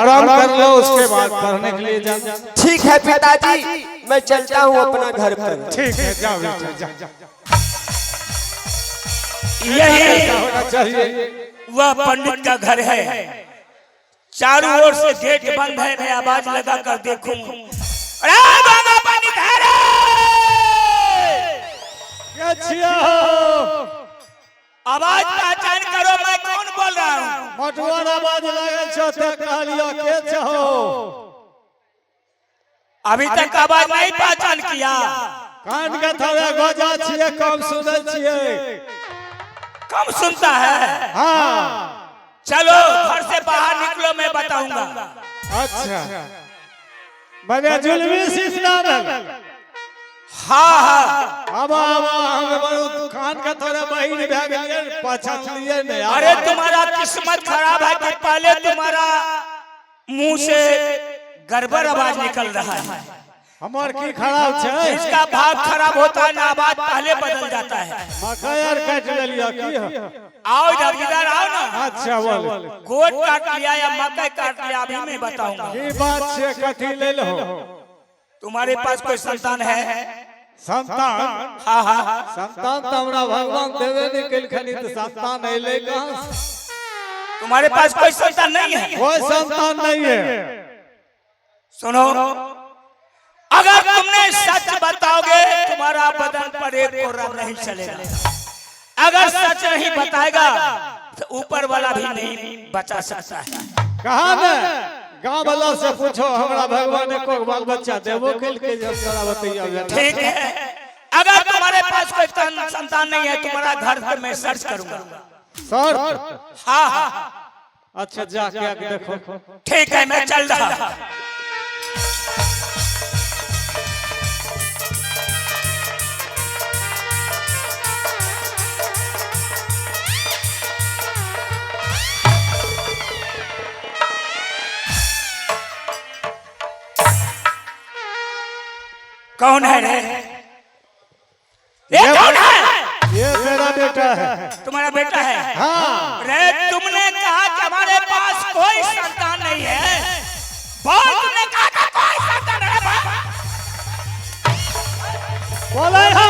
आराम कर लो, उसके बाद पढ़ने के लिए जाना। ठीक है पिताजी, मैं चलता हूँ अपना घर पर। ठीक है, जाओ बेटा, जाओ। यही होना चाहिए। वह पंडित का घर है। चारों ओर से गेट बंद है। मैं आवाज लगा कर देखूं। अरे बाबा पंडित है रे! आवाज पहचान करो, मैं कौन बोल रहा हूँ? मटुआर आवाज लगे छो ते कहलियो के छहो। अभी तक आवाज नहीं पहचान किया। कान के थोड़े गोजा छिए, कम सुनै छिए। कम सुनता है? हाँ। चलो घर से बाहर निकलो, मैं बताऊंगा। अच्छा, मने जुलमी सिस्टम। हाँ हाँ। अब हम बड़ो कान के थोड़े बहिन भे गेलिए, पछत लिए नहीं। अरे तुम्हारा किस्मत खराब है कि पहले तुम्हारा मुंह से गड़बड़ आवाज निकल रहा है। हमार की खराब छे? इसका भाग खराब होता है ना, आवाज पहले बदल जाता है। मकैर काट लिया की? आओ इधर आओ ना। अच्छा बोल। गोट काट लिया या मकई काट लिया, अभी मैं बताऊंगा। की बात से कथी ले लो? तुम्हारे पास कोई संतान है? संतान? हाँ हाँ हाँ। संतान तो हमरा भगवान देवे निकल खनी, तो संतान है ले कहां? तुम्हारे पास कोई संतान नहीं है? कोई संतान नहीं है। सुनो, अगर तुमने सच बताओगे तुम्हारा बदन पर एक कोरा नहीं चलेगा। अगर सच नहीं बताएगा तो ऊपर वाला भी नहीं बचा सकता है। कहां में? गांव वाला से पूछो, हमरा भगवान को बाल बच्चा देवो के जब करा बताइए। ठीक है, अगर तुम्हारे पास कोई संतान नहीं है, तुम्हारा घर पर मैं सर्च करूंगा। सर? हाँ हाँ। अच्छा, जाके आके देखो। ठीक है, मैं चल रहा। कौन है रे? ये कौन है? ये मेरा बेटा है। तुम्हारा बेटा है? हाँ। रे तुमने कहा कि हमारे पास कोई संतान नहीं है। बोल, तुमने कहा था कोई संतान है? बोले हो,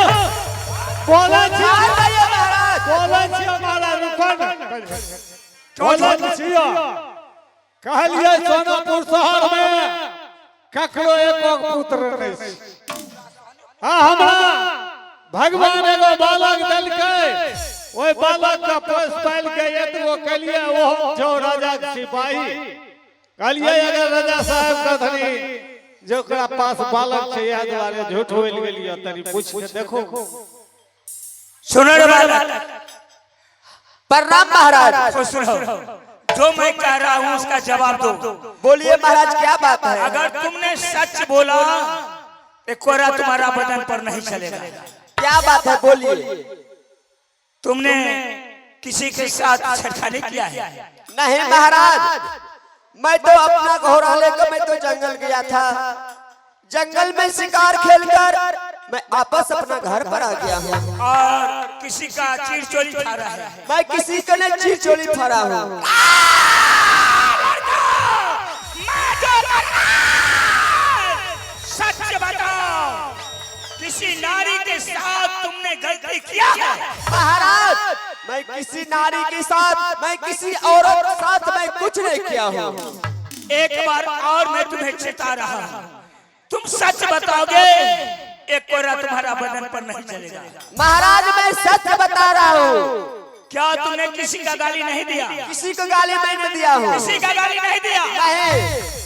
बोले छी, महाराज बोले छी हमारा रुकन, बोले छियो। कहलिए सोनापुर शहर में ककरो एको पुत्र नहीं। हाँ, हमरा भगवान एगो बालक दिलकै, ओई बालक का पोस पाल के एतगो कलिए, वो जो राजा के सिपाही कहलिए अगर राजा साहब का धनी जोकरा पास बालक छे, या द्वारे झूठ बोल गेलियो, तनी पूछ के देखो। सुनो रे बालक। प्रणाम महाराज। सुनो, जो मैं कह रहा हूँ उसका जवाब दो। बोलिए महाराज, क्या बात है? अगर तुमने सच बोला एक कोरा तुम्हारा बदन पर नहीं चलेगा। क्या बात है, बोलिए। तुमने किसी के साथ छेड़खानी किया है? नहीं महाराज, मैं तो अपना घोड़ा लेकर मैं तो जंगल गया था। जंगल में शिकार खेलकर मैं वापस अपना घर पर आ गया हूँ। और किसी का चीर चोरी फाड़ा है? मैं किसी को नहीं चीर चोरी फाड़ा हूँ। सच बताओ, किसी नारी के साथ तुमने गलती किया है? महाराज, मैं किसी नारी के साथ, मैं किसी औरत के साथ मैं कुछ नहीं किया हूँ। एक बार और मैं तुम्हें चेता रहा हूँ, तुम सच बताओगे एक कोरा तुम्हारा बदन पर नहीं चलेगा। महाराज, मैं सच बता रहा हूँ। क्या तुमने किसी का गाली नहीं दिया? किसी को गाली मैंने दिया हूँ। किसी का गाली नहीं दिया? नहीं।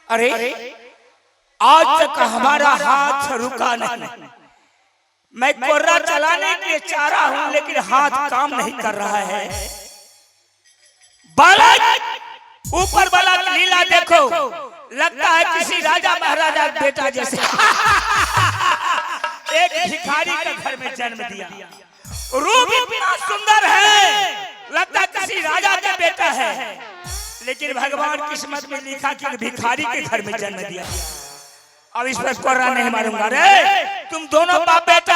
अरे आज तक हमारा हाथ रुका नहीं। मैं कोर्रा चलाने के लिए चाह रहा हूं, लेकिन हाथ काम नहीं कर रहा है। बालक, ऊपर वाला लीला देखो, लगता है किसी राजा महाराजा बेटा जैसे। एक भिखारी का घर में जन्म दिया, रूप इतना सुंदर है, लगता है किसी राजा का बेटा है। लेकिन भगवान किस्मत में लिखा कि भिखारी के घर में जन्म दिया। अब इस पर कोर्रा नहीं मारूंगा रे। तुम दोनों बाप बेटा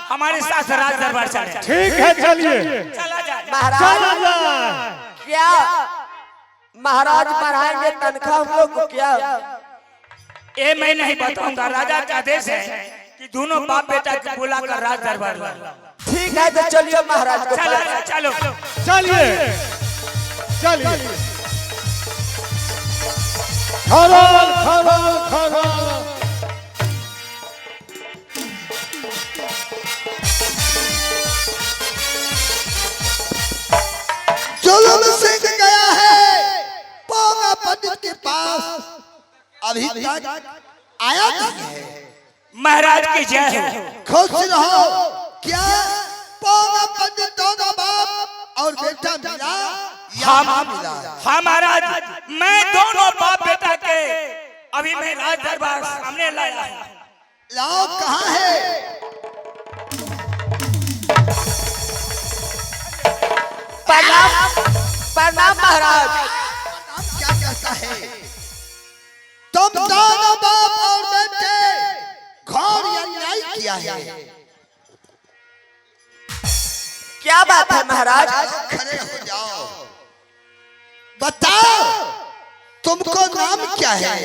हमारे साथ राज दरबार चले। ठीक है, चलिए। चला जाए महाराज, क्या महाराज बढ़ाएंगे तनख्वाह हम लोग को क्या? ये मैं नहीं बताऊंगा, राजा का आदेश है कि दोनों बाप बेटा को बुलाकर राज दरबार ला। ठीक है तो चलिए महाराज को चलो पास। चलो चलिए चलिए खरल खरल खरल। जुल्म सिंह गया है पोंगा पंडित के पास, अभी तक आया नहीं है। महाराज की जय हो। खुश रहो। क्या पोंगा पंडित दोनों बाप और बेटा मिला? यहाँ मिला। हाँ महाराज, मैं दोनों बाप बेटा के अभी मैं राज दरबार सामने लाया हूँ। लाओ कहाँ है? प्रणाम महाराज। नाम क्या कहता है? तुम दोनों बाप और बेटे घोर अन्याय किया है। क्या बात है महाराज? खड़े हो जाओ। बताओ तुमको नाम क्या है?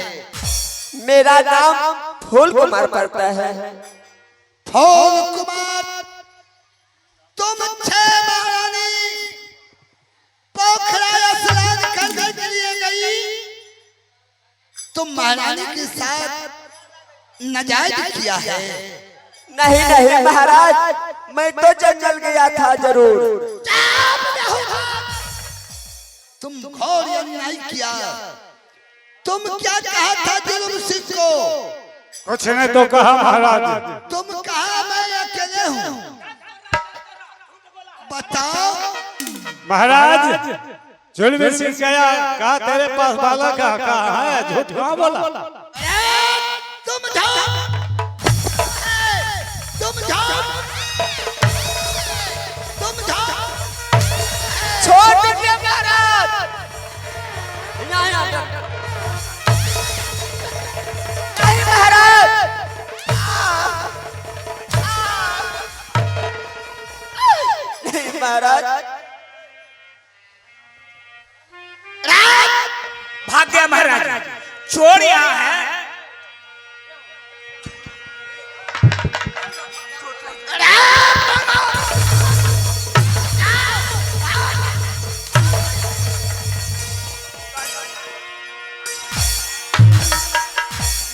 मेरा नाम फूल कुमार पड़ता है। फूल कुमार, तुम 6 महारानी पोखरा स्नान करने के लिए गई, तुम महारानी के साथ नाजायज किया है। नहीं नहीं महाराज, मैं तो जंगल गया था जरूर। तुम घोर अन्याय किया। तुम क्या कहा था जुल्म सिंह को? कुछ नहीं तो कहा महाराज। तुम कहा मैं अकेले हूँ। बताओ महाराज जुल्म सिंह गया, कहा तेरे पास बालक कहा है, झूठ कहाँ बोला? तुम जाओ, तुम जाओ, तुम जाओ। छोड़ दीजिए महाराज। नहीं महाराज। नहीं महाराज। भाग गया महाराज, चोर यहाँ है।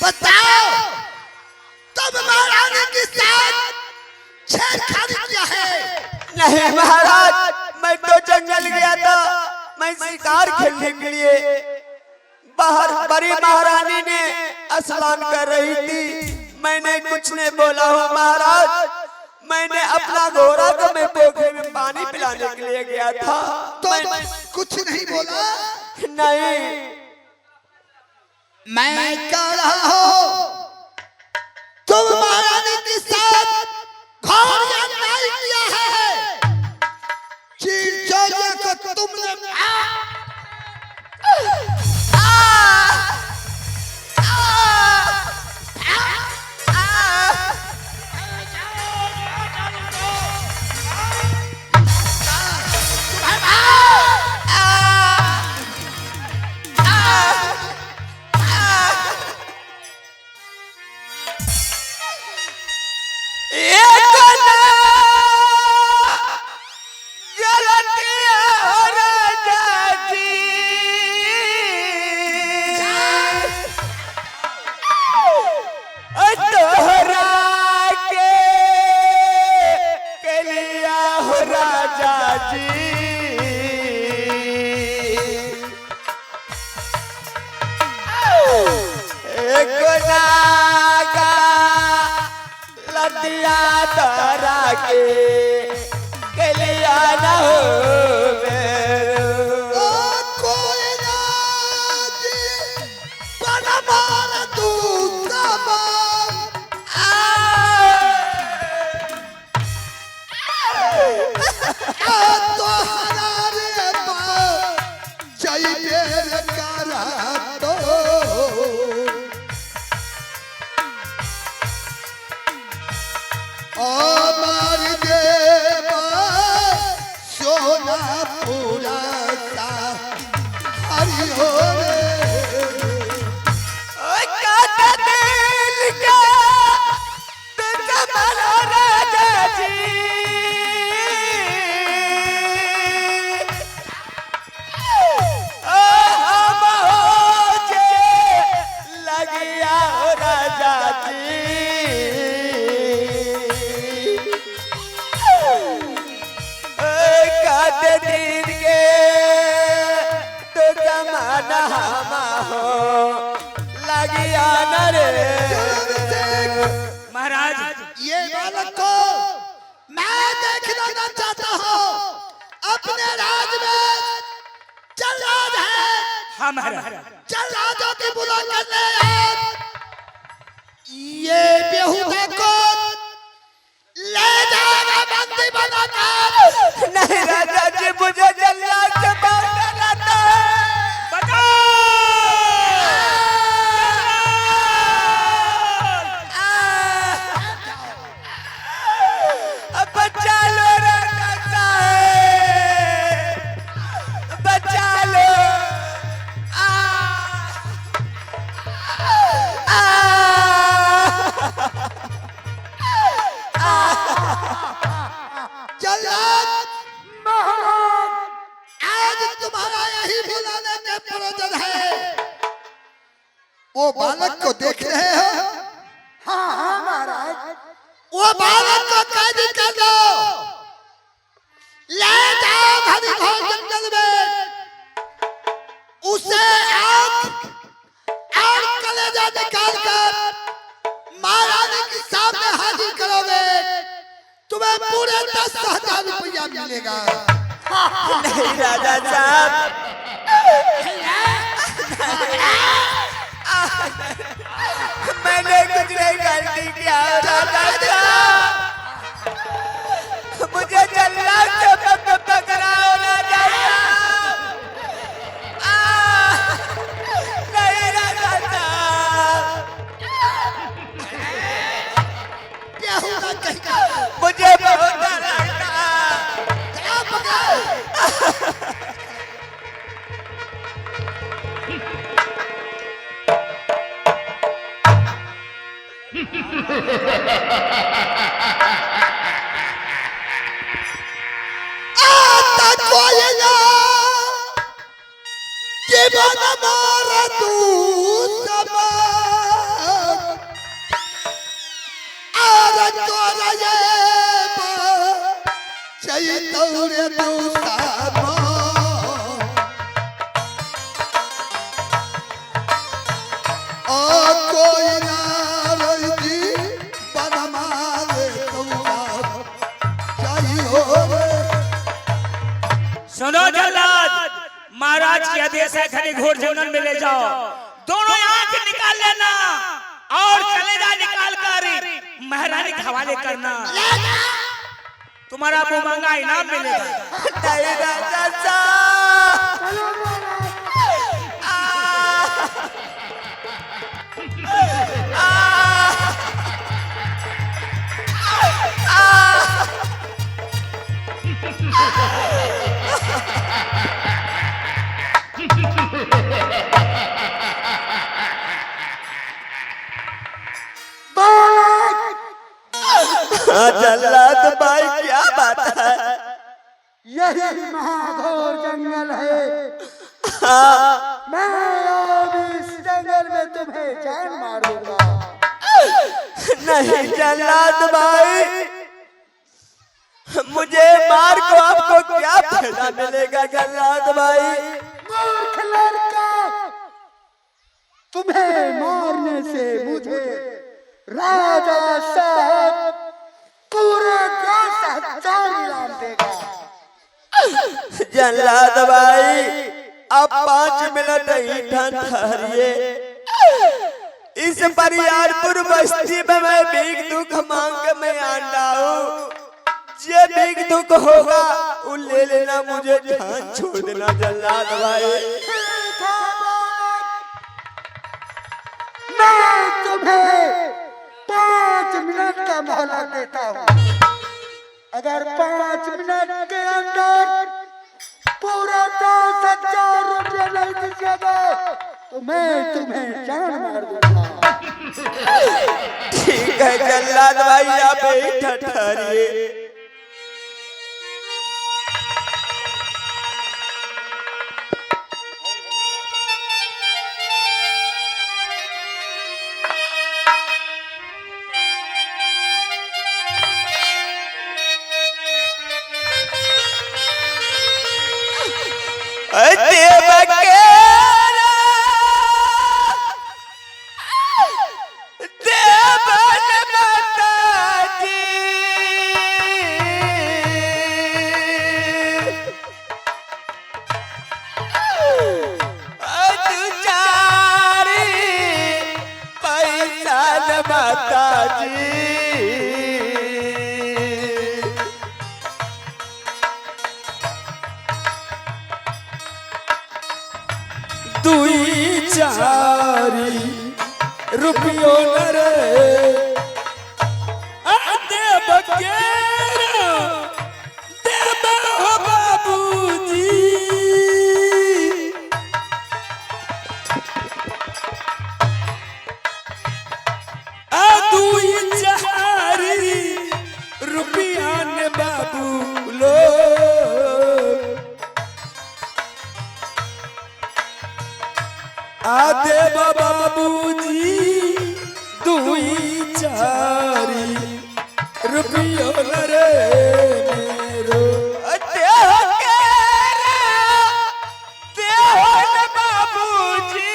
बताओ तुम महारानी के साथ छेड़खानी किया है? नहीं महाराज, मैं तो जंगल गया था, मैं शिकार खेलने के लिए। बाहर बड़ी महारानी ने स्नान कर रही थी, मैंने कुछ नहीं बोला हूँ महाराज। मैंने अपना घोड़ा को मैं पोखरे में पानी पिलाने के लिए गया था। तुम कुछ नहीं बोला? नहीं। मैं कह रहा हूँ तुम महारानी के साथ घोर अन्याय किया है। चीर चोरिया को तुमने नहामा हो लगिया न रे। महाराज ये बालक को मैं देखना चाहता हूँ। अपने राज में जल्लाद है। हाँ महाराज। जल्लादों की बुला करने आए। ये बेहुदा को ले जाएगा बंदी बनाकर। नहीं राजा जी मुझे जल्लाद से बात करना है। बचा लो रे काका है, बचा लो। जल्लाद आज तुम्हारा यही बुलाने का प्रयोजन है। वो बालक को देख रहे हो? हाँ महाराज। वो बालक को कैद कर लो। ले जाओ घने घोर जंगल में। उसे आंख और कलेजा निकाल कर महारानी के सामने हाजिर करोगे। तुम्हें पूरे 10,000 रुपया मिलेगा। नहीं राजा साहब, मैंने कुछ नहीं गलती किया राजा साहब। मुझे जल्लाद से पकड़ाओ राजा साहब। नहीं राजा साहब, क्या होगा कहेगा? मुझे बहुत डर लगता। चला पकड़। आता कोई ना जीवन मारा तू समान। आरा तोरा ये चैतौरे तू समान। कोई ना रही बनमाले तुम चाहिए रे। सुनो जल्लाद, महाराज के आदेश है घने घोर जंगल में ले जाओ। दोनों आंख निकाल लेना और कलेजा निकाल कर महारानी के हवाले करना। तुम्हारा मुंह इनाम मिलेगा। नहीं राजा साहब। जल्लाद भाई क्या बात है? यही महाघोर जंगल है। हाँ। मैं अब इस जंगल में तुम्हें जान मारूंगा। नहीं जल्लाद भाई, मुझे मार को आपको क्या फायदा मिलेगा जल्लाद भाई? मूर्ख लड़का, तुम्हें मारने से मुझे राजा साहब पूरे 10,000 इनाम देगा। जल्लाद भाई, आप 5 मिनट ही ठहरिए। इस परियारपुर बस्ती में मैं भीख दुख मांग के मैं आंदा हूँ। ये भीख दुख होगा वो ले लेना, मुझे जान छोड़ देना जल्लाद भाई। मैं तुम्हें 5 मिनट का मोहलत देता हूँ। अगर 5 मिनट के अंदर पूरा 10,000 रुपये नहीं दीजिएगा तो मैं तुम्हें जान मार दूंगा। ठीक है जल्लाद भाई, आप ही ठहरिए। देव के दुई चारी रुपयो न रे देव केरा देव हो बाबूजी दुई चारी रुपया ने बाबू लो आदे बाबूजी दुई चारी रुपयो न रे मेरो देह केरा देह न बाबूजी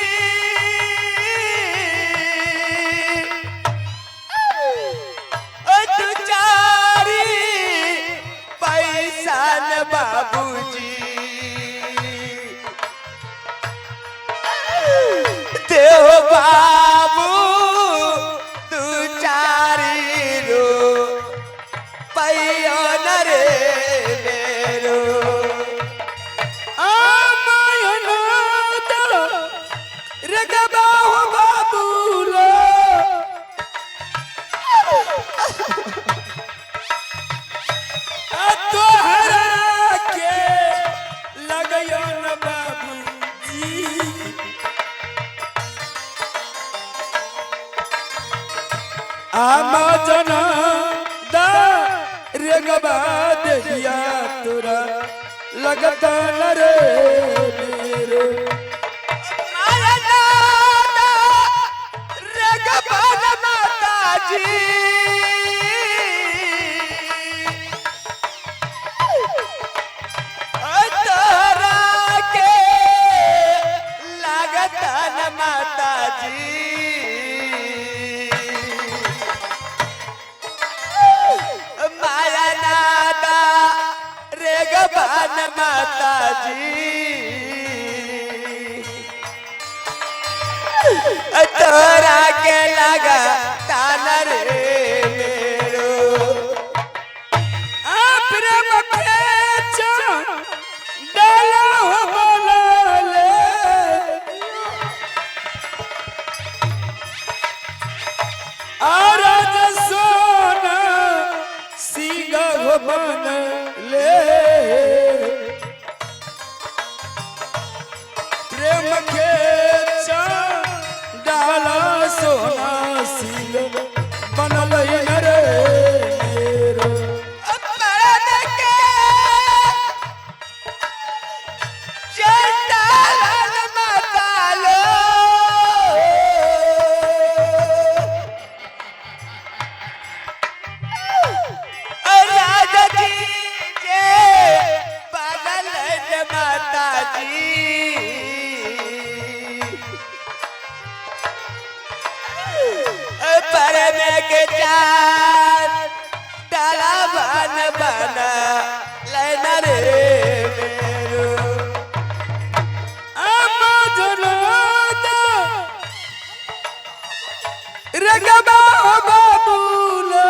दु चारी पैसा न बाबूजी देव बाबू तू चारी रो पैयो न रे मेरो आमायन रे गबाहु बाबू लो तोहरा के लगयो न बाबूजी आमा जना दा रेगबा देहिया तोरा लगता न रे मेरो माया दा रेगबा माताजी तोरा के लगता न माताजी माया नादा रे गबान माताजी तोरा के लगा ताना रे मेरो प्रेम के डाला हो बोले और सोना सीगा हो बन ले प्रेम के डाला सोना सीगा बनल रे मेरो प्रेम के डाला मतालो राजा जी के बदल माताजी पर में के चार डाला बन बना लेना रे मेरो रगबा बाबू लो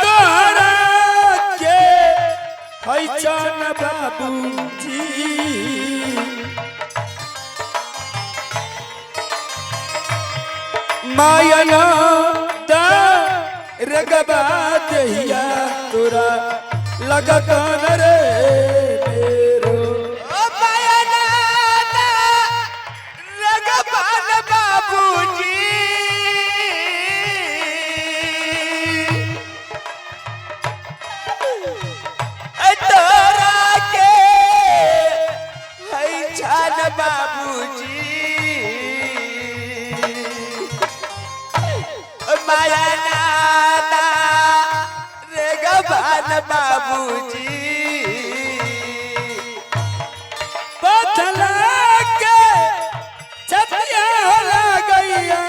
तोहरा के हैचन बाबूजी मायना दा रगबा देहिया तोरा लगता न रे मेरो मायना दा रगबा बाबूजी तोरा के हैचन बाबूजी माया नादा रे गबान बाबूजी बदला के छतिया लगैया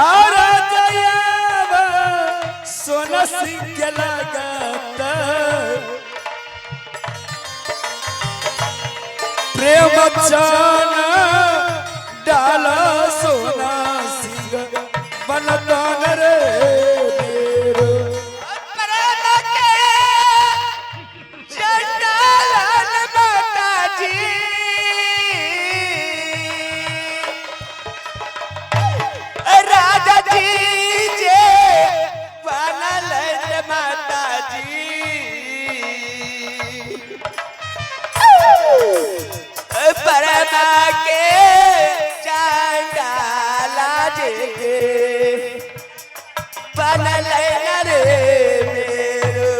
और जया सोना सिंह के लगता मचान डाला सोना सिंह बनतान रे मेरो राजा जी जे बनल माता जी परमा के चांडाला जे बनल रे मेरो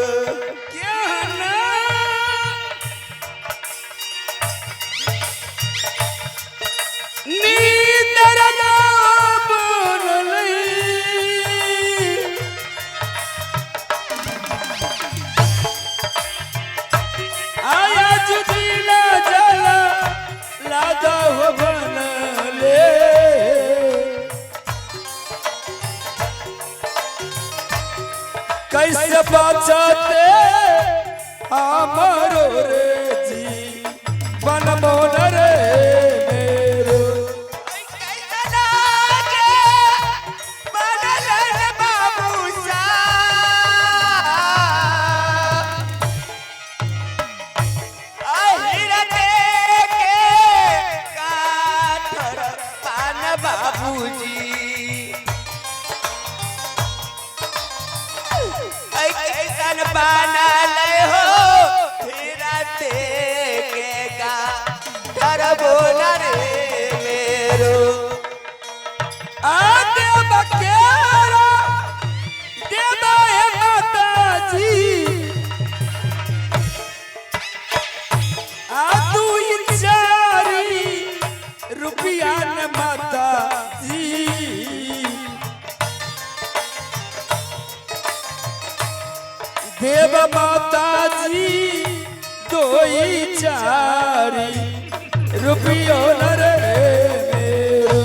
कैसे बचाते हमारो रे जी बन मोन रे मेरो बाबूजी कैसन बनल हो हीरा देखेगा घर बोनर मेरो आते बकेरा देवा है माता जी आ तू चारी रुपया न माता जी देव माता जी दोई चारी रुपयो न रे मेरो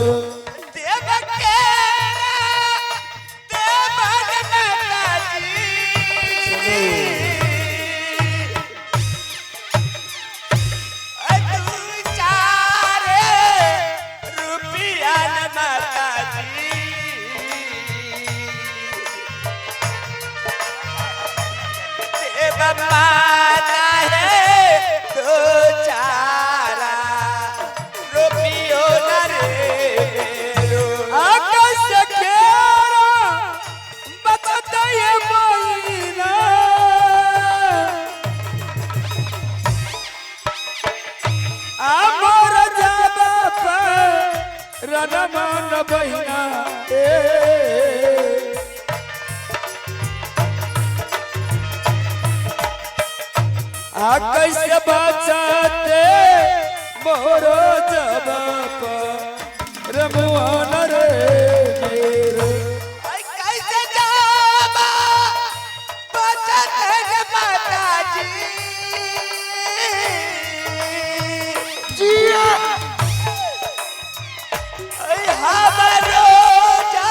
माता है दो चारा रुपयो न रे मेरो आकाश केरा बचता ये महीना आमोर जाबा पर रणमान बहिना कैसे बचाते मोरो जब रमुआन रे मेरो कैसे जाबा बचत माता जी जिया हमारो जा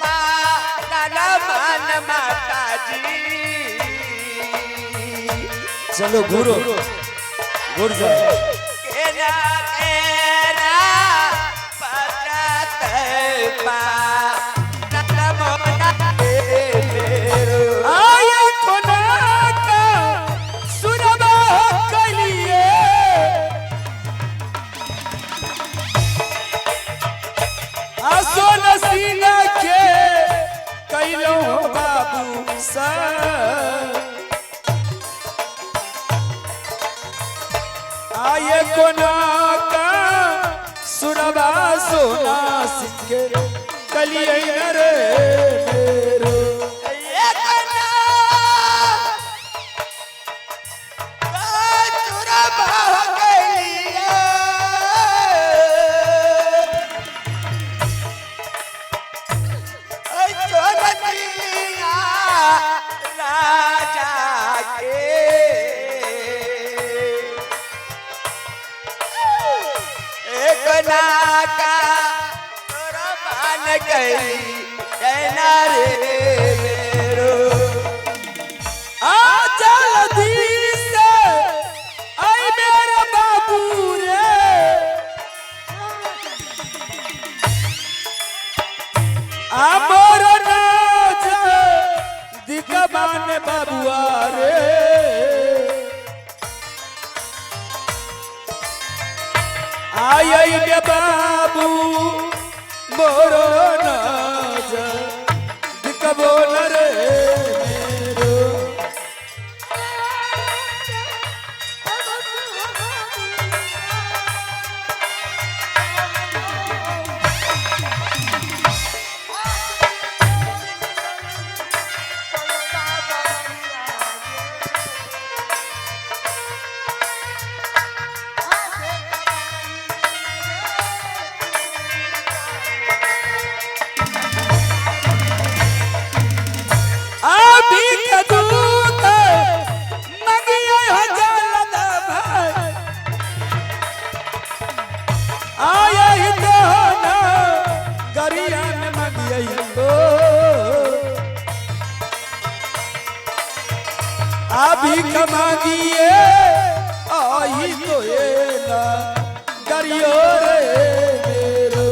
पाला मान माता जी चलो घूरो घूर जाओ केरा केरा पचत पा नमोना मेरो आये कोना का सुनबा कलिए आसो नसीना के कैलो बाबू सा आये कोना का सुनबा सोना सिंह कलिए न रे मेरो आ जल्दी से आई मेरा बाबू मान बाबुआ रे आई बे बाबू मोरो नाज दिकबो न रे मेरो अभी कमागिए आई तो ये ना गरियो रे मेरो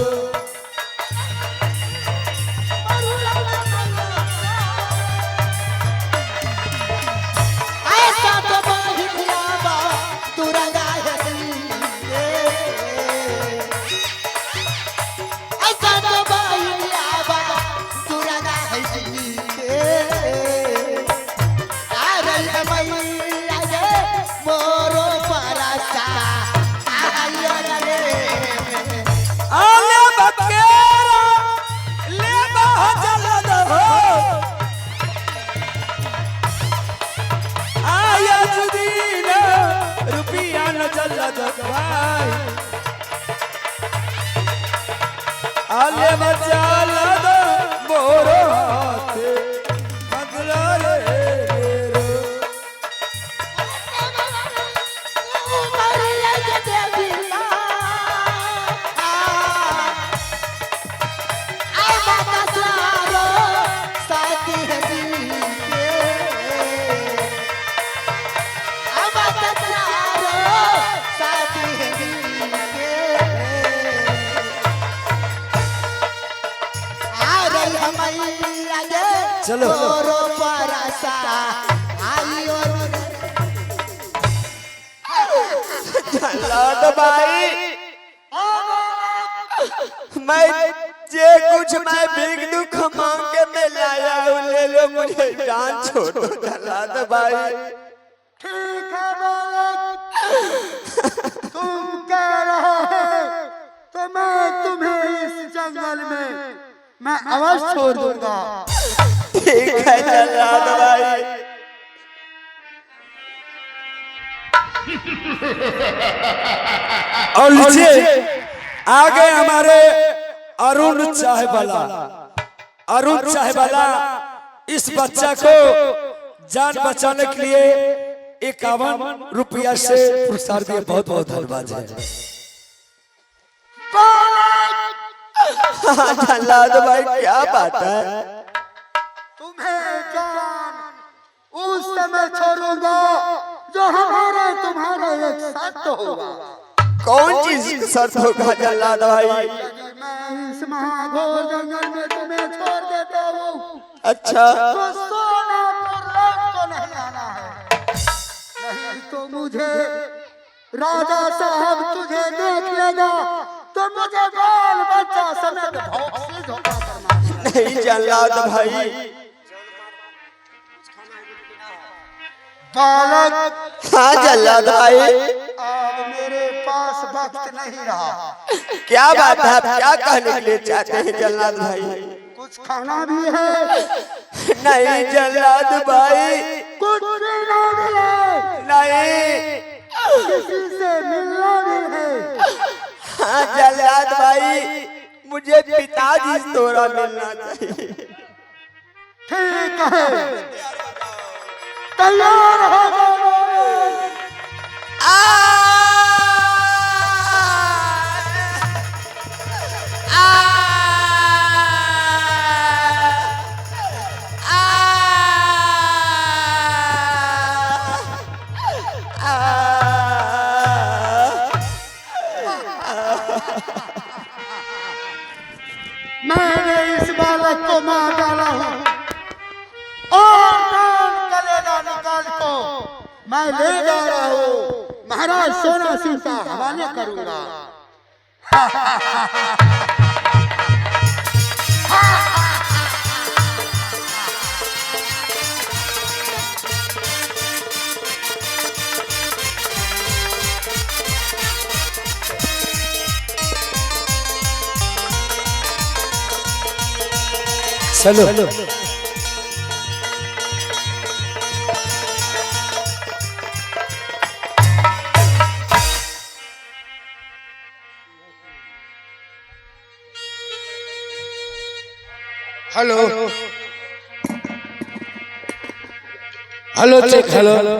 ऐसा तो बाबा तुरा जाए ऐसा तो बाबा तुरा जाए मोरो परसा आयो रे आले बकेरा ले बहजल हो आया जुदीन रुपया न जल्द भाई आले बचल मोरो हाथे मगला रे चलो जल्लाद भाई मैं जे कुछ मैं भीख दुख मांग के मैं लाया हूँ ले लो मुझे जान छोड़ो जल्लाद भाई ठीक है बालक तुम कह रहे हो तो मैं तुम्हें इस जंगल में मैं अवश्य छोड़ दूंगा। ठीक है जल्लाद भाई और लीजिए आगे हमारे अरुण चाहवाला इस बच्चा को जान बचाने के लिए 51 रुपया से पुरस्कार दिए। बहुत बहुत धन्यवाद है। जल्लाद भाई क्या बात है तुम्हें जान उस समय छोड़ूंगा जो हमारा तुम्हारा एक शर्त होगा। कौन चीज शर्त होगा जल्लाद भाई यदि मैं इस महाघोर जंगल में तुम्हें छोड़ देता हूँ अच्छा तो सोनापुर लौट को नहीं आना है, नहीं तो मुझे राजा साहब तुझे देख लेगा तो मुझे बाल बच्चा समेत भौंक से धोखा करना है। नहीं जल्लाद भाई बालक हाँ जल्लाद भाई अब मेरे पास वक्त नहीं रहा, क्या बात है आप क्या कहने के लिए चाहते हैं जल्लाद भाई कुछ खाना भी है नहीं जल्लाद भाई कुछ पीना भी है, नहीं किसी से मिलना भी है। हाँ जल्लाद भाई मुझे पिताजी से थोड़ा मिलना चाहिए ठीक है तैयार हो जाओ। मैंने इस बालक को मार डाला हूँ और मैं ले जा रहा हूँ, महाराज सोना सिंह का हवाले करूंगा। चलो हेलो हेलो चेक हेलो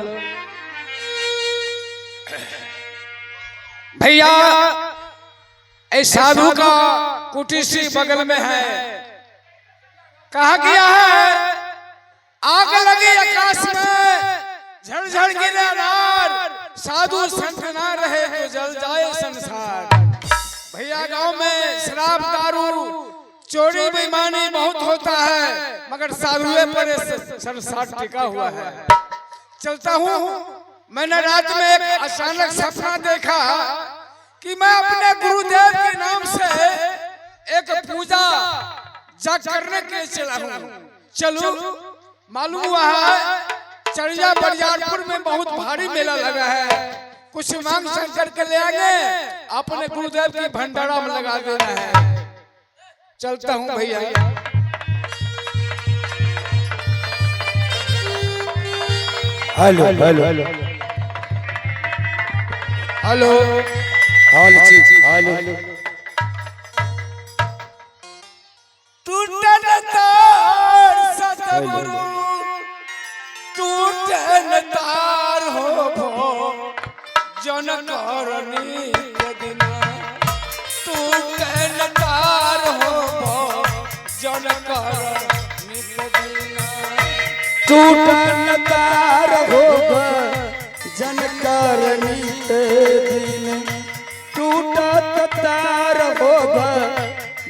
भैया इस साधु का कुटीसी बगल में है। कहा गया है आग लगी आकाश में झड़झड़ गिरे नार, साधु संत ना रहे तो जल जाए संसार। भैया गांव में शराब दारू चोरी बेईमानी बहुत होता है, मगर साधुए पर संसार टिका हुआ है। चलता हूँ, मैंने रात में एक अचानक सपना देखा कि मैं अपने गुरुदेव के नाम से एक पूजा जा करने के चला हूँ। चलो मालूम हुआ है चढ़िया बरियारपुर में बहुत भारी मेला लगा है, कुछ मांग शंकर के ले आगे अपने गुरुदेव के भंडारा में लगा देना है। चलता हूँ भैया। Hello hello hello hello hello टूटन तार सतगुरु टूटन तार हो भो जन करनी के दिन टूटन तार हो भो जन करनी के दिन टूटन तार होगा जन करनी के दिन, टूटत तार होगा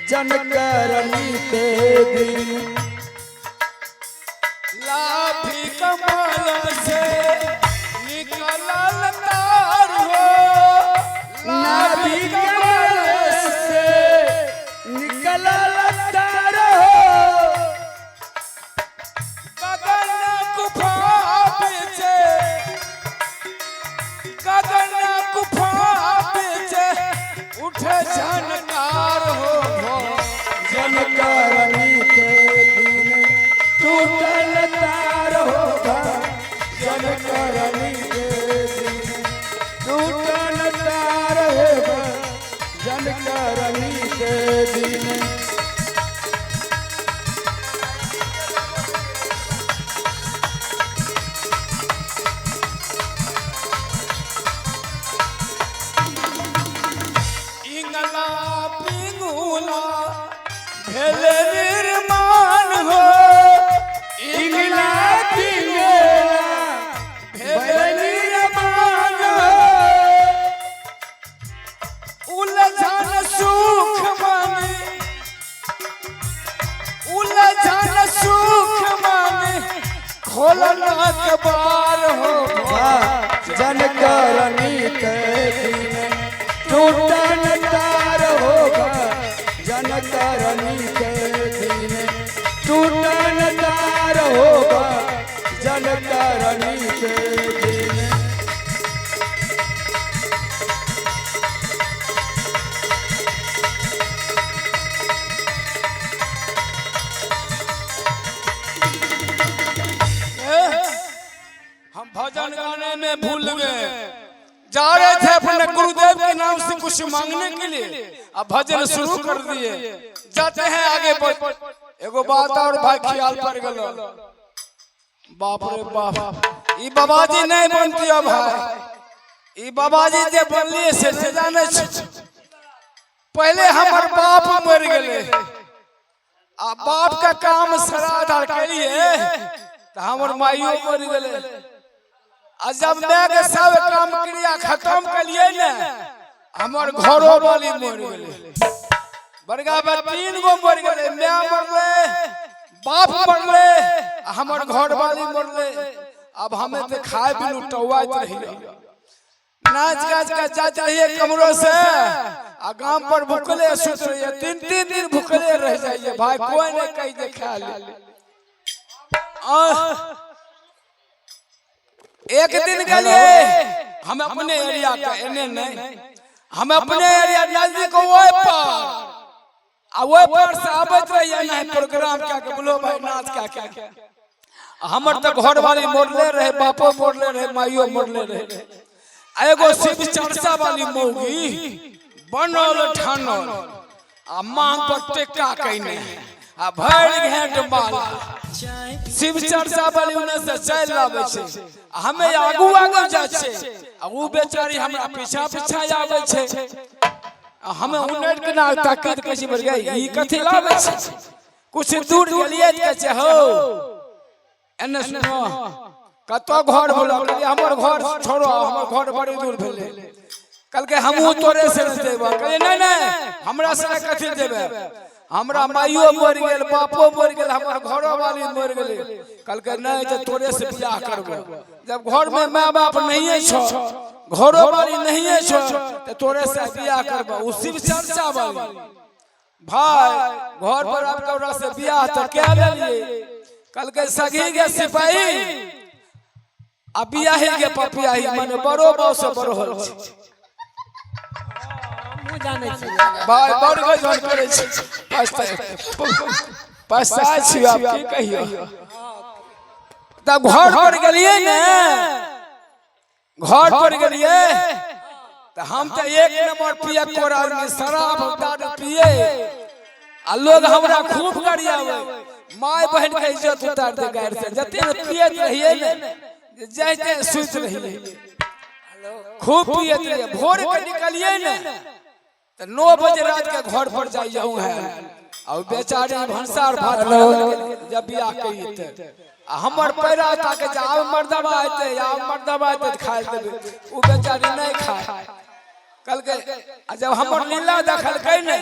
जन करनी के दिन। लाभी कमल से निकलल तार हो, नाभि कमल से निकलल तार हो, गगन गुफा पीछे गगन गुफा पीछे उठे झनकार हो जन करनी के दिन, टूटल तार होगा जन करनी के दिन, टूटल तार होगा जन करनी के दिन। इंगला पिंगुला भेले निर्माण हो, इंगला पिंगला भेले निर्माण हो, उलझन सुख माने उलझन सुख माने खोलना के बार हो जन करनी के दिन, टूटन तार होगा जन करनी के दिन, टूटन तार होगा जन करनी के दिन। हम भजन गाने में भूल गए, जा रहे थे अपने गुरुदेव के नाम से कुछ मांगने के लिए, अब भजन शुरू कर दिए। जाते हैं आगे बढ़। एगो बात और भाई ख्याल कर गलो, बाप रे बाप ई बाबाजी नहीं बनती अब भाई, ई बाबाजी जे बनलिए से नहीं जाने छ। पहले हमर बाप मर गए, आ बाप का काम श्राद्ध आर के लिए तो हमर माइयो मर गए। आ जब मैं के सब काम क्रिया खत्म कर लिए ने, हमर घरो वाली मर गए, बड़का बा 3 गो मर गए, मैं मरले, बाप मरले, हमर घर वाली मरले। अब हमें तो खाए भी लुटवाइत रही नाच गाच का जात रहिए कमरों से आ गांव पर भूखले सुत रहिए 3-3 दिन भूखले रह जाइए भाई कोई नहीं कहीं दे खा ले एक दिन के लिए हम अपने एरिया का एने नहीं हम अपने एरिया नजदीक वो पर से आवत रहिए नहीं प्रोग्राम क्या के बोलो भाई नाच क्या हमर तो घर वाली मोड़ले रहे बापो मोड़ले रहे माइयो मोड़ले रहे एगो शिव चर्चा वाली मौगी बनल ठानल आ मांग पर टेका कइने आ भर घेट माला शिव चर्चा वाली उन्हें से चल लावे छे हमें आगू जाय छे आ उ बेचारी हमरा पीछा आवे छे हमें उन्हें के ना ताकत कैसी बढ़ गई ई कथि लावे छे कुछ दूर गेलिए के छे हो एने सुनो कतो घर बोला हमर घर छोड़ो हमर घर बड़ी दूर भेले कल के हमहू तोरे से देबा कहे नहीं हमरा से कथि देबे हमरा माइयो मर गेल बापो मर गेल हमर घरो वाली मर गेल कल के नहीं तो तोरे से बियाह करबो जब घर में माँ बाप नहीं छो घरो वाली नहीं छो तो तोरे से बियाह करबो उ शिव चर्चा वाली भाई घर पर आपका से बियाह तो क्या लेलिए कल के सगी के सिपाही आ बियाही के पपियाही माने बड़ो बाऊ से बड़ो होल छै भाई बड़ गजन करे छै पछता छी आप की कहियो तब घर पर गेलिए ने घर पर गेलिए तो हम तो एक नंबर पिए कोरा में शराब दारू पिए आ लोग हमरा खूब गरियावे माय बहन के इज्जत उतार दे गार से जते पियत रहिए ने जैसे सुत रहिए खूब पियत रहिए भोर के निकलिए ने तो 9 बजे रात के घर पर जाइए है और बेचारी भंसार भात जब बियाह कइते हमर पैरा ताके जाव मर्दबा आते या मर्दबा आते खाए देबे उ बेचारी नहीं खाए कल के जब हमर लीला देखल कै ने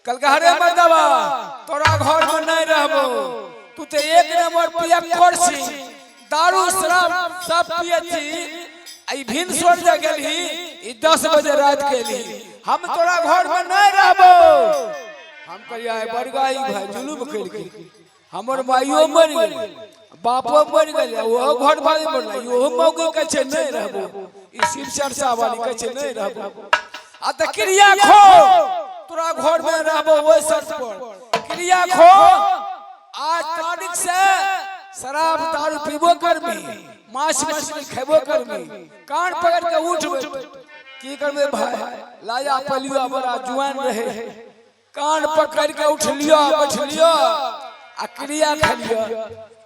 कल के हरे मर्दबा तोरा घर में नहीं रहबो तू तो एक नंबर पिया करसी दारू शराब सब पियती आई भिन सोर जा गेली ई 10 बजे रात के ली हम तोरा घर में नहीं रहबो हम कहिया बरगाई भाई जुलूम कर के हमर माइयो मर गेल बापो मर गेल वो घर भाई मरला यो मौके के छे नहीं रहबो ई शिव चर्चा वाली के छे नहीं रहबो आ त क्रिया खो तोरा घर में रहबो ओइ शर्त पर क्रिया खो आज तारीख से शराब दारू पीबो करबी मांस मछली खेबो करबी कान पकड़ के उठबे की करबे भाई लाया पलिया बड़ा जुआन रहे कान पकड़ के उठ लियो बैठ लियो आ क्रिया खलियो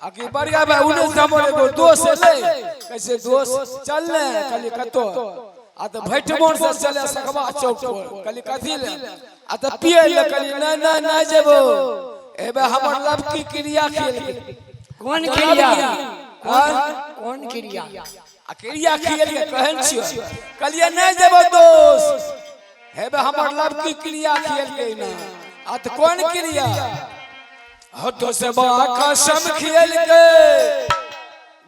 आ की बड़का भाई उन्हें हमर एगो दोस्त ले कैसे दोस्त चल ले कली कतो आ त भैठमोर से चले सकबा चौक पर कली कथि ले आ त पिए ले कली नहीं जेबो एबे हमर लब की क्रिया खेल कौन क्रिया कौन क्रिया आ क्रिया खेल के कहन छियो कलिए नहीं जेबो दोस्त हेबे हमर लब की क्रिया खेल के ना आ त कौन क्रिया हो तो से बा कसम खेल के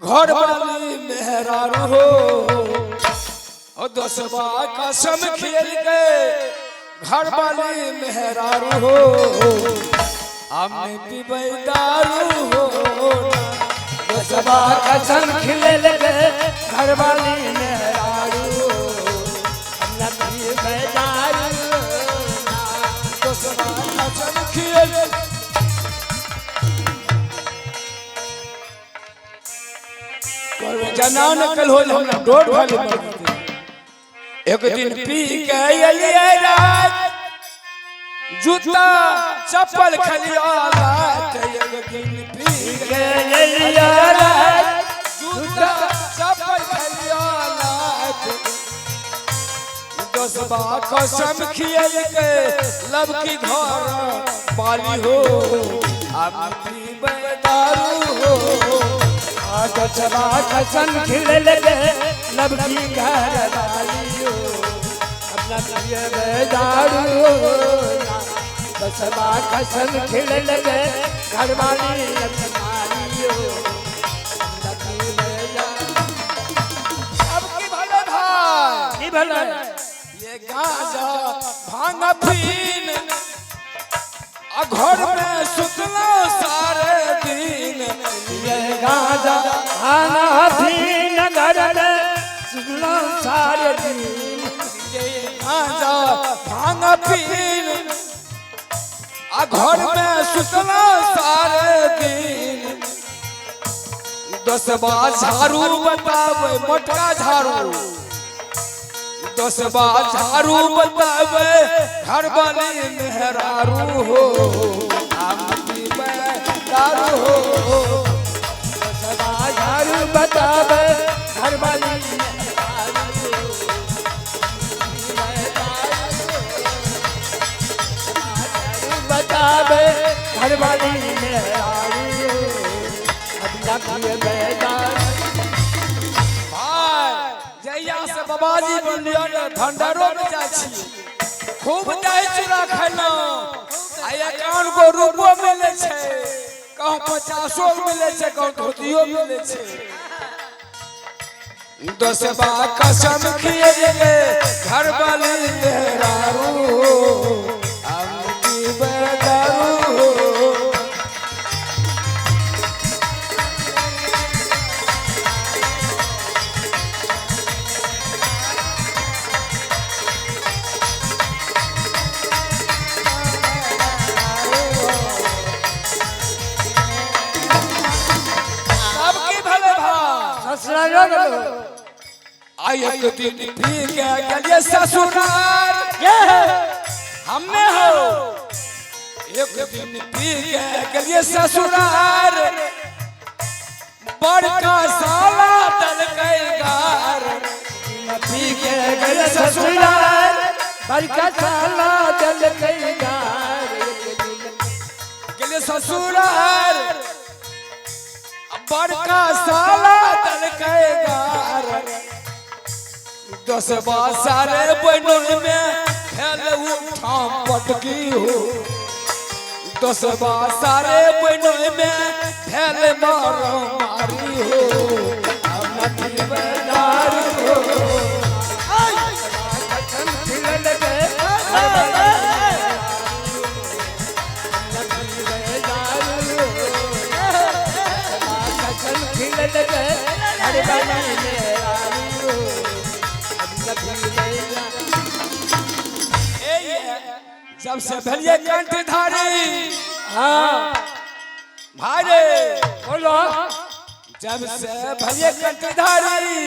घर वाली मेहरारू हो हो तो से बा कसम खेल के घर वाली मेहरारू हो हमने पीबे दारू हो सबा कसम खिले लगे घर वाली मेहरारू अपना पीबे दारू तो सबा कसम खेल जनान कल हो हम डोर वाले एक दिन पी के अलिए रात जूता चप्पल खलिया रात एक दिन पी के लिया रात जूता चप्पल खलिया रात 10 बा कसम खियल के लब की घर वाली हो अब पीबे दारू हो सबा कसम खिले लगे लब की घर वाली हो अपना पीबे दारू सबा कसम खिले लगे घर वाली हो अपना पीबे भले ये गांजा भांग पीन आ घर में सुतलो सारे दिन ये गांजा खाना पीन घर में सुतलो सारे दिन ये गांजा भांग पीन आ घर में सुतलो सारे दिन 10 बार झाड़ू बतावे मोटका झाड़ू 10 बार झाड़ू बतावे घर वाली मेहरारू हो आपकी दारू हो 10 बार झाड़ू बतावे घर वाली बतावे घर वाली मेहरारू जैया से बाबाजी बोलियो ने भंडारो में जाइ छी खूब दही चूड़ा खैलो आ 51 रुपयो मिले छै कहूं 50 मिले छै कहूं धोतियो मिले छै 10 बार कसम खिए गे घर वाली मेहरारू आपकी बेदारू आये तो दिन पी के गलिए ससुराल हमें हो एक दिन पी के गलिए ससुराल बड़का साला दल गार पी के गए ससुराल बड़का साला दल गार गलिए ससुराल बड़का साला दल गार 10 बार सारे बनल में खेल उठाम पटकी हो 10 बार सारे बनल में खेल मारो मारी हो अपनी बेदार हो जब से भलिए कंठधारी हाँ भाई बोलो जब से भलिए कंठधारी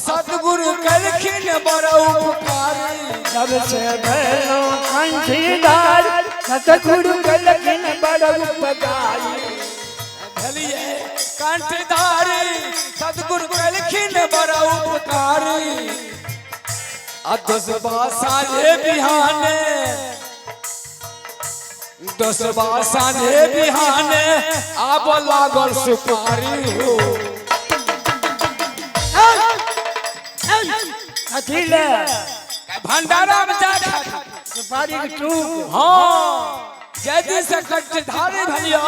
सतगुरु कलखिन बड़ उपकारी जब से भैलो कंठीदार सतगुरु कलखिन बड़ उपकारी भलिए कंठधारी सतगुरु कलखिन बड़ उपकारी 10 बार साँझे बिहाने 10 बार साँझे बिहाने आब लागल सुपारी हो अखिले भंडारा में जा सुपारी के टूक हाँ जैदी से कंठधारी भलियो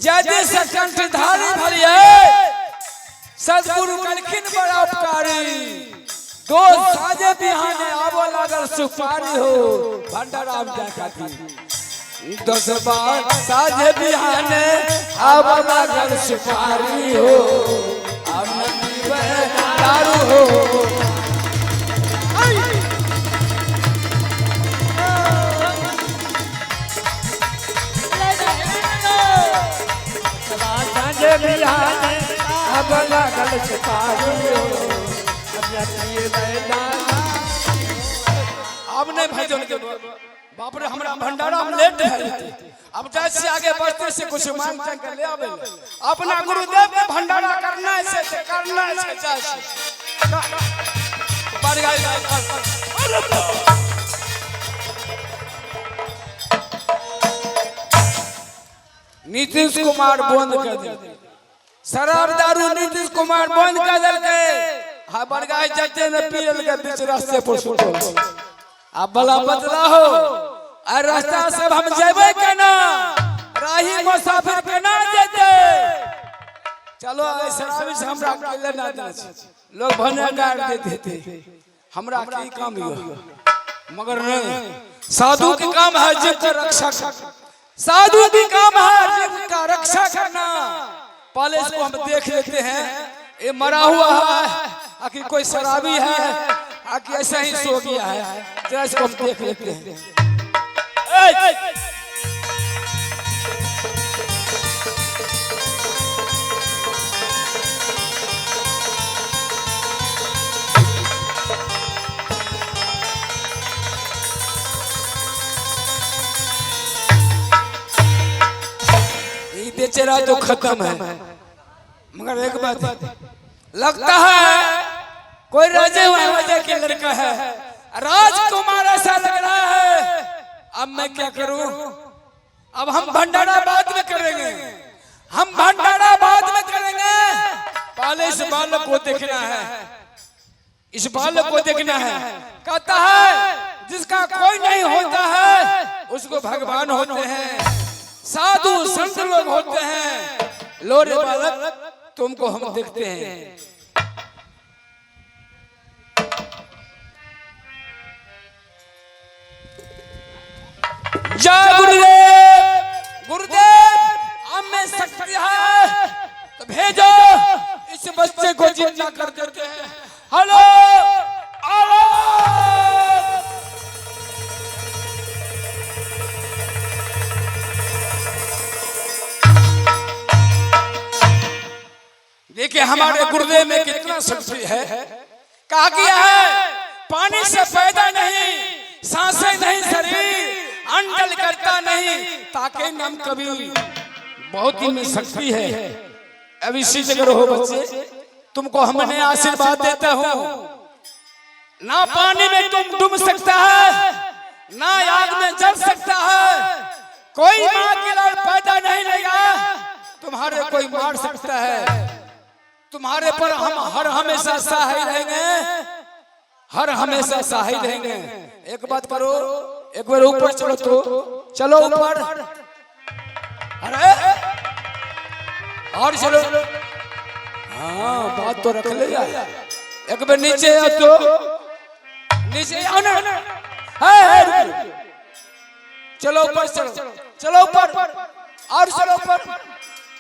जैदी से कंठधारी भलियो सदगुरु कलखिन बड़ा उपकारी 2 साँझे बिहाने आबो लागल सुपारी हो भंडारा में जा खातिर 10 बार साँझे बिहाने आबो लागल सुपारी हो अब नदी दारू हो साँझे बिहाने अब लागल सुपारी हो अब नहीं भजन के बाप रे हमरा भंडारा में लेट है अब जैसे आगे बढ़ते से कुछ मांग चांग कर ले आवे अपना गुरुदेव के भंडारा करना है से करना है जैसे बढ़ गई नीतीश कुमार बंद कर दे शराब दारू नीतीश कुमार बंद कर दे हाँ बड़गाई जते ने पीरल के बीच रास्ते पर सुतो अब बला बदला हो आ रास्ता से हम जेबे केना राही मुसाफिर केना जेते चलो शराबी से हमरा अकेले ना देना चाहिए। लोग भने गाड़ देते थे हमरा की काम हो, मगर नहीं, साधु के काम है जीव का रक्षा करना। साधु की काम है जीव का रक्षा करना। पहले इसको हम देख लेते हैं, ये मरा हुआ है आखिर कोई शराबी है आखिर ऐसा ही सो गया है, जरा इसको हम देख लेते हैं। ये बेचारा तो खत्म है, मगर एक बात लगता है कोई राजे हुए वजह के लड़का है, राजकुमार ऐसा लग रहा है। अब मैं क्या करूं? अब हम भंडारा बाद में करेंगे, हम भंडारा बाद में करेंगे। पहले इस बालक को देखना है, इस बालक को देखना है। कहता है जिसका कोई नहीं होता है उसको भगवान होते हैं, साधु संत लोग होते हैं। लो रे बालक तुमको हम देखते हैं। जय गुरुदेव। गुरुदेव हम में शक्ति है तो भेजो, इस बच्चे को जिंदा कर देते हैं। हेलो देखिए हमारे गुरुदेव में कितना शक्ति है। कहा गया है पानी से पैदा नहीं, सांसें नहीं शरीर, अंडल करता नहीं ताकि नम कभी। बहुत ही में शक्ति है। अब इसी जगह रहो बच्चे, तुमको हमने आशीर्वाद देता हूँ। ना पानी में तुम डूब सकता है, ना आग में जल सकता है। कोई माँ के लाल पैदा नहीं लेगा, तुम्हारे कोई मार सकता है। तुम्हारे पर हम हर हमेशा सहाय रहेंगे, हर हमेशा सहाय रहेंगे। एक बात करो, एक बार ऊपर चलो तो चलो ऊपर। अरे और चलो, हाँ बात तो रख ले जाए। एक बार नीचे आओ तो नीचे आओ ना। चलो ऊपर चलो, चलो ऊपर और चलो ऊपर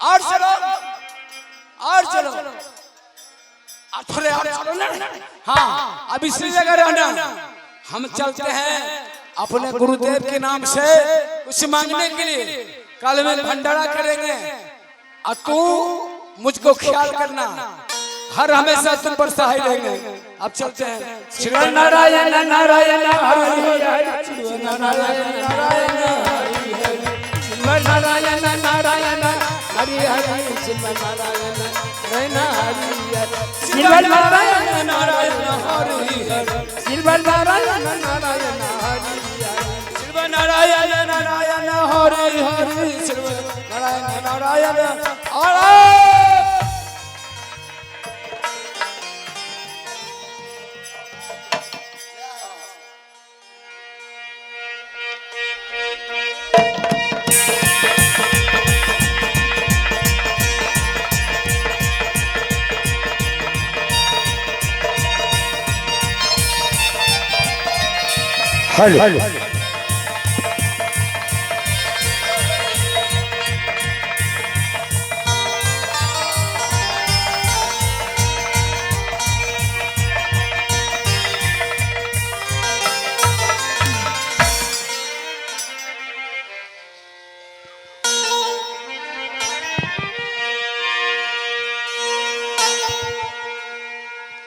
और चलो और चलो थोड़े और चलो ना। हाँ अब इसी जगह रहना। हम चलते हैं अपने गुरुदेव के नाम से कुछ मांगने के लिए। कल में भंडारा करेंगे और तू मुझको ख्याल करना, हर हमेशा तुम पर सहाय रहेंगे। अब चलते हैं। श्री नारायण नारायण हरि हरि, श्री नारायण नारायण हरि हरि, श्री नारायण नारायण हरि हरि, श्री नारायण नारायण हरि हरि, श्री नारायण नारायण हरि हरि, श्री नारायण नारायण हरि हरि, श्री नारायण नारायण हरि हरि, श्री नारायण नारायण हरि। हेलो